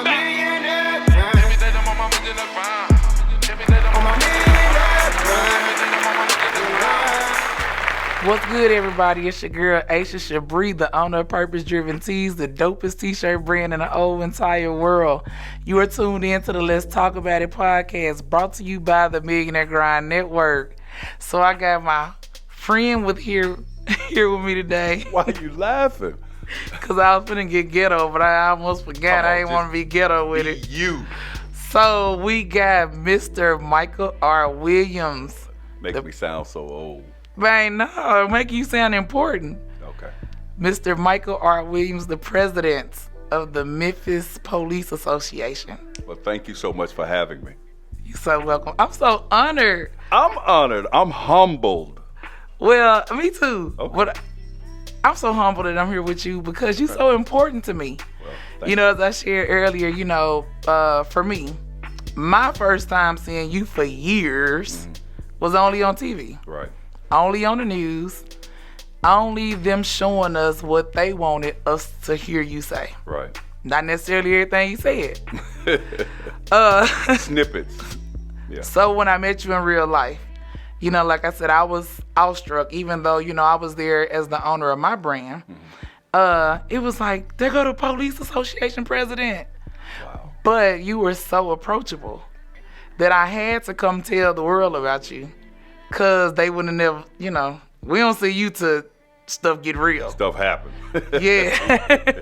my millionaire grind. Every day I'm on my millionaire grind. Every day I'm on my millionaire grind. What's good, everybody? It's your girl, Aishia Taylor, the owner of Purpose Driven Tees, the dopest t-shirt brand in the whole entire world. You are tuned in to the Let's Talk About It podcast, brought to you by the Millionaire Grind Network. So I got my friend here with me today. Why are you laughing? Because I was finna get ghetto, but I almost forgot. I didn't want to be ghetto with it. You. So we got Mr. Michael R. Williams. Make me sound so old. Man, no, make you sound important. Okay. Mr. Michael R. Williams, the president of the Memphis Police Association. Well, thank you so much for having me. You're so welcome. I'm so honored. I'm honored. I'm humbled. Well, me too. Okay. But I'm so humbled that I'm here with you because you're so important to me. Well, you know, as I shared earlier, for me, my first time seeing you for years was only on TV. Right. Only on the news. Only them showing us what they wanted us to hear you say. Right. Not necessarily everything you said. Snippets. Yeah. So when I met you in real life, like I said, I was awestruck, even though, I was there as the owner of my brand. It was like, there go the Police Association president. Wow. But you were so approachable that I had to come tell the world about you. Because they would have never, we don't see you till stuff get real. Stuff happens. Yeah.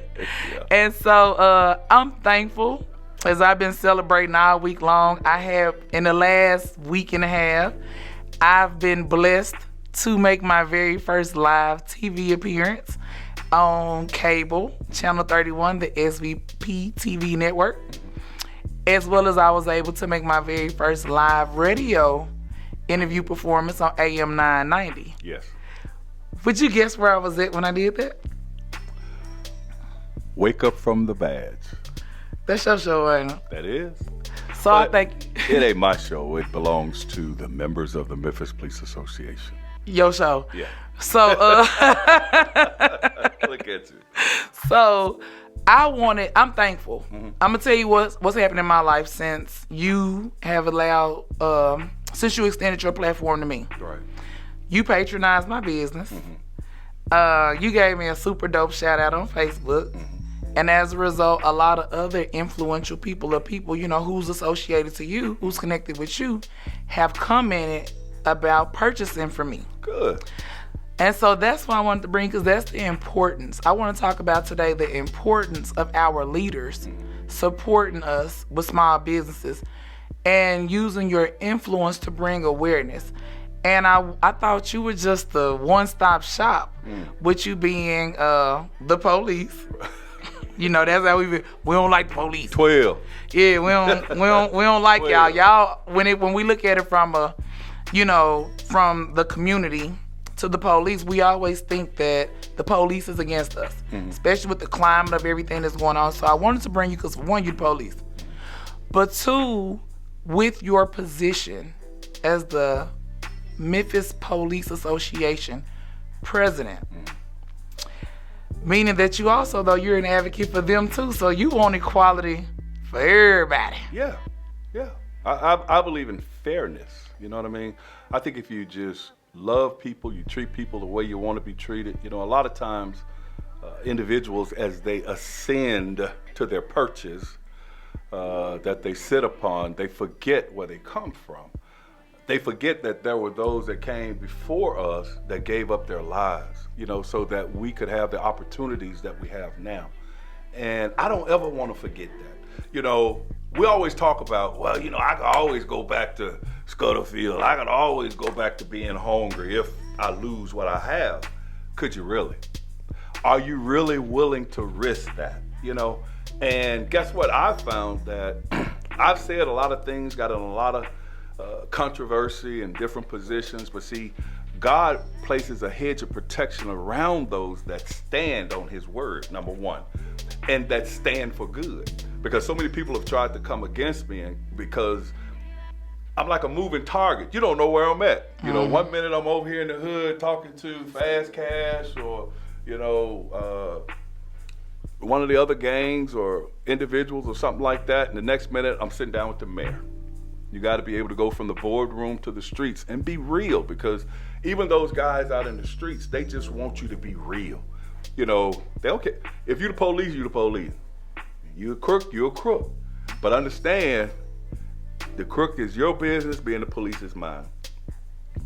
And so I'm thankful as I've been celebrating all week long. I have, in the last week and a half, I've been blessed to make my very first live TV appearance on cable, Channel 31, the SVP TV network, as well as I was able to make my very first live radio interview performance on AM 990. Yes. Would you guess where I was at when I did that? Wake up from the badge. That's your show, ain't it? That is. So But I think it ain't my show. It belongs to the members of the Memphis Police Association. your show. Yeah. So Look at you. So I'm thankful. I'm gonna tell you what's happened in my life since you have allowed since you extended your platform to me. Right. You patronized my business. You gave me a super dope shout out on Facebook. And as a result, a lot of other influential people or people, who's associated to you, who's connected with you, have commented about purchasing from me. Good. And so that's what I wanted to bring, because that's the importance. I want to talk about today the importance of our leaders supporting us with small businesses and using your influence to bring awareness. And I thought you were just the one-stop shop, with you being the police. That's how we don't like the police. 12. Yeah, we don't like y'all. Y'all, when we look at it from from the community to the police, we always think that the police is against us, especially with the climate of everything that's going on. So I wanted to bring you, because one, you're the police, but two, with your position as the Memphis Police Association president, meaning that you also, though, you're an advocate for them too. So you want equality for everybody. Yeah. I believe in fairness. You know what I mean? I think if you just love people, you treat people the way you want to be treated. A lot of times individuals, as they ascend to their perches that they sit upon, they forget where they come from. They forget that there were those that came before us that gave up their lives, so that we could have the opportunities that we have now. And I don't ever want to forget that. We always talk about, I could always go back to Scuttlefield. I could always go back to being hungry if I lose what I have. Could you really? Are you really willing to risk that? And guess what? I found that I've said a lot of things, got in a lot of controversy and different positions, but see, God places a hedge of protection around those that stand on his word, number one, and that stand for good. Because so many people have tried to come against me, and because I'm like a moving target. You don't know where I'm at. 1 minute I'm over here in the hood talking to Fast Cash or one of the other gangs or individuals or something like that, and the next minute I'm sitting down with the mayor. You got to be able to go from the boardroom to the streets and be real, because even those guys out in the streets, they just want you to be real. You know, they don't care. If you're the police, you're the police. You're a crook, you're a crook. But understand, the crook is your business, being the police is mine.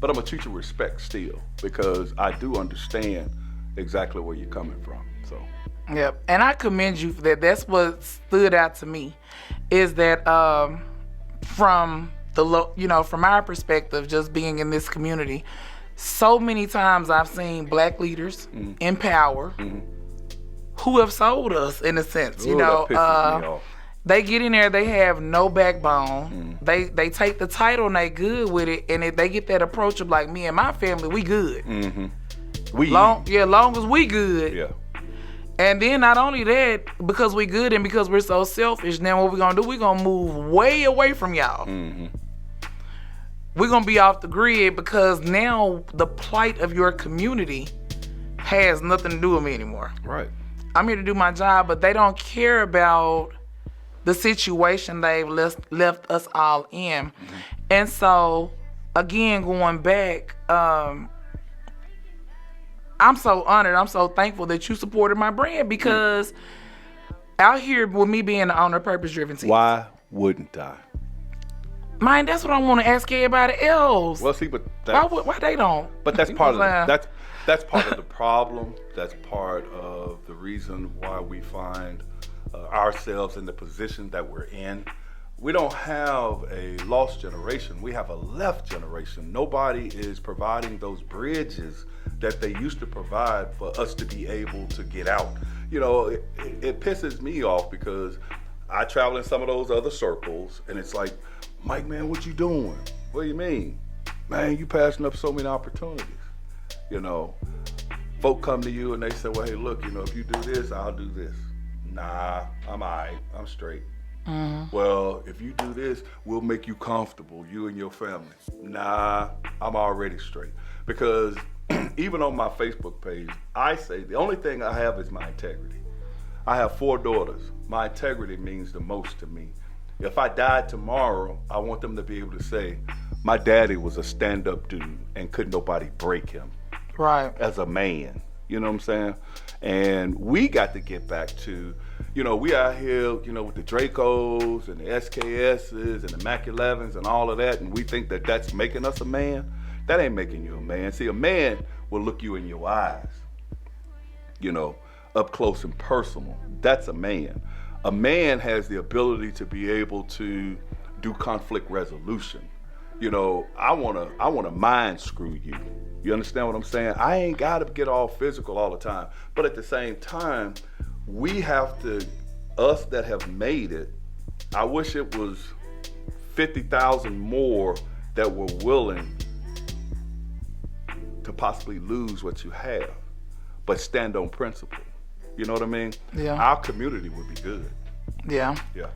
But I'm going to treat you with respect still, because I do understand exactly where you're coming from. So. Yep, and I commend you for that. That's what stood out to me, is that from from our perspective, just being in this community, so many times I've seen black leaders in power who have sold us, in a sense. Ooh, that pisses me off. They get in there, they have no backbone. They take the title and they good with it, and if they get that approach of like, me and my family, we good. Long as we good. Yeah. And then not only that, because we good and because we're so selfish, now what we're gonna do, we're gonna move way away from y'all. We're gonna be off the grid, because now the plight of your community has nothing to do with me anymore. Right. I'm here to do my job, but they don't care about the situation they've left us all in. And so, again, going back, I'm so honored, I'm so thankful that you supported my brand, because out here with me being the owner of Purpose Driven Team. Why wouldn't I? Man, that's what I want to ask everybody else. Well, see, but that's, why they don't? But that's part of that's part of the problem. That's part of the reason why we find ourselves in the position that we're in. We don't have a lost generation. We have a left generation. Nobody is providing those bridges that they used to provide for us to be able to get out. You know, it pisses me off, because I travel in some of those other circles, and it's like, Mike, man, what you doing? What do you mean? Man, you passing up so many opportunities. You know, folk come to you and they say, well, hey, look, you know, if you do this, I'll do this. Nah, I'm all right. I'm straight. Well, if you do this, we'll make you comfortable, you and your family. Nah, I'm already straight. Because even on my Facebook page, I say the only thing I have is my integrity. I have 4 daughters. My integrity means the most to me. If I died tomorrow, I want them to be able to say, my daddy was a stand-up dude and couldn't nobody break him. Right. As a man, you know what I'm saying? And we got to get back to, you know, we out here, you know, with the Dracos and the SKSs and the Mac 11s and all of that, and we think that that's making us a man. That ain't making you a man. See, a man will look you in your eyes, you know, up close and personal. That's a man. A man has the ability to be able to do conflict resolution. You know, I wanna mind screw you. You understand what I'm saying? I ain't gotta get all physical all the time. But at the same time, we have to, us that have made it, I wish it was 50,000 more that were willing to possibly lose what you have, but stand on principle. You know what I mean? Yeah. Our community would be good. Yeah. Yeah.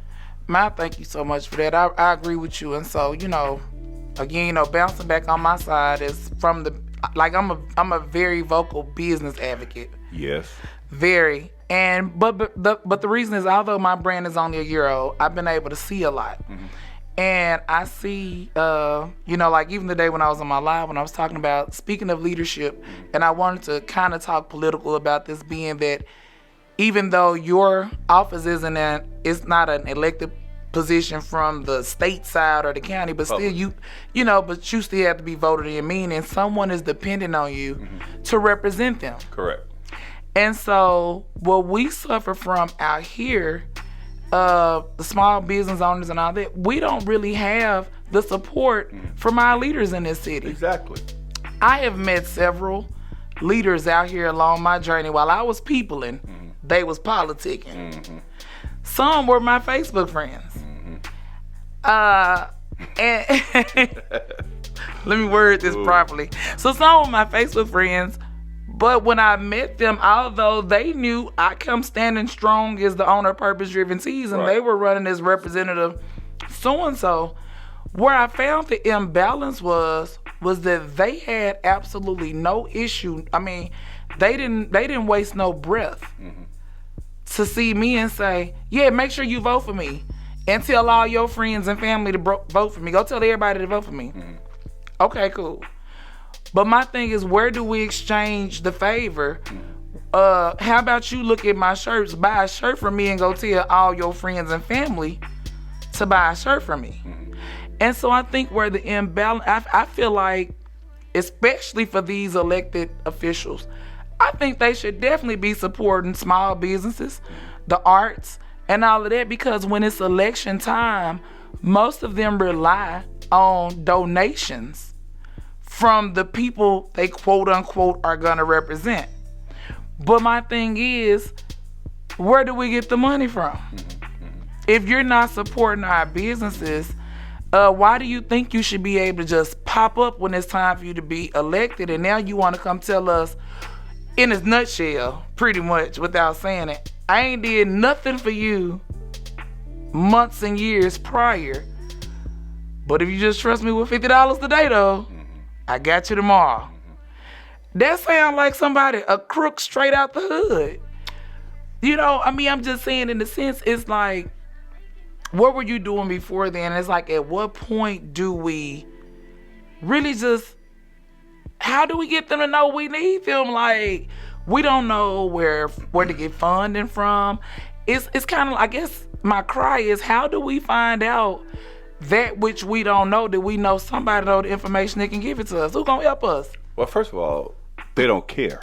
Man, thank you so much for that. I agree with you. And so, you know, again, you know, bouncing back on my side is from the, like, I'm a very vocal business advocate. Yes. Very. And but the reason is, although my brand is only a year old, I've been able to see a lot. And I see, you know, like even today when I was on my live, when I was talking about, speaking of leadership, and I wanted to kind of talk political about this, being that even though your office it's not an elected position from the state side or the county, but still you know, but you still have to be voted in, meaning someone is dependent on you to represent them. Correct. And so what we suffer from out here, the small business owners and all that, we don't really have the support from our leaders in this city. Exactly. I have met several leaders out here along my journey. While I was peopling, they was politicking. Some were my Facebook friends. And let me word this properly. So some were my Facebook friends, but when I met them, although they knew I come standing strong as the owner of Purpose Driven Tees, and they were running as representative so-and-so, where I found the imbalance was that they had absolutely no issue. I mean, they didn't waste no breath to see me and say, yeah, make sure you vote for me. And tell all your friends and family to vote for me. Go tell everybody to vote for me. Mm-hmm. Okay, cool. But my thing is, where do we exchange the favor? How about you look at my shirts, buy a shirt from me, and go tell all your friends and family to buy a shirt from me? Mm-hmm. And so I think where the imbalance, I feel like, especially for these elected officials, I think they should definitely be supporting small businesses, the arts, and all of that, because when it's election time, most of them rely on donations from the people they quote unquote are gonna represent. But my thing is, where do we get the money from? If you're not supporting our businesses, why do you think you should be able to just pop up when it's time for you to be elected, and now you want to come tell us, in a nutshell, pretty much without saying it, I ain't did nothing for you months and years prior, but if you just trust me with $50 today though, I got you tomorrow. That sounds like somebody, a crook straight out the hood. You know, I mean, I'm just saying, in the sense, it's like, what were you doing before then? It's like, at what point do we really just, how do we get them to know we need them? Like, we don't know where to get funding from. It's kind of, I guess my cry is, how do we find out that which we don't know, that we know somebody know the information that can give it to us? Who's gonna help us? Well, first of all, they don't care.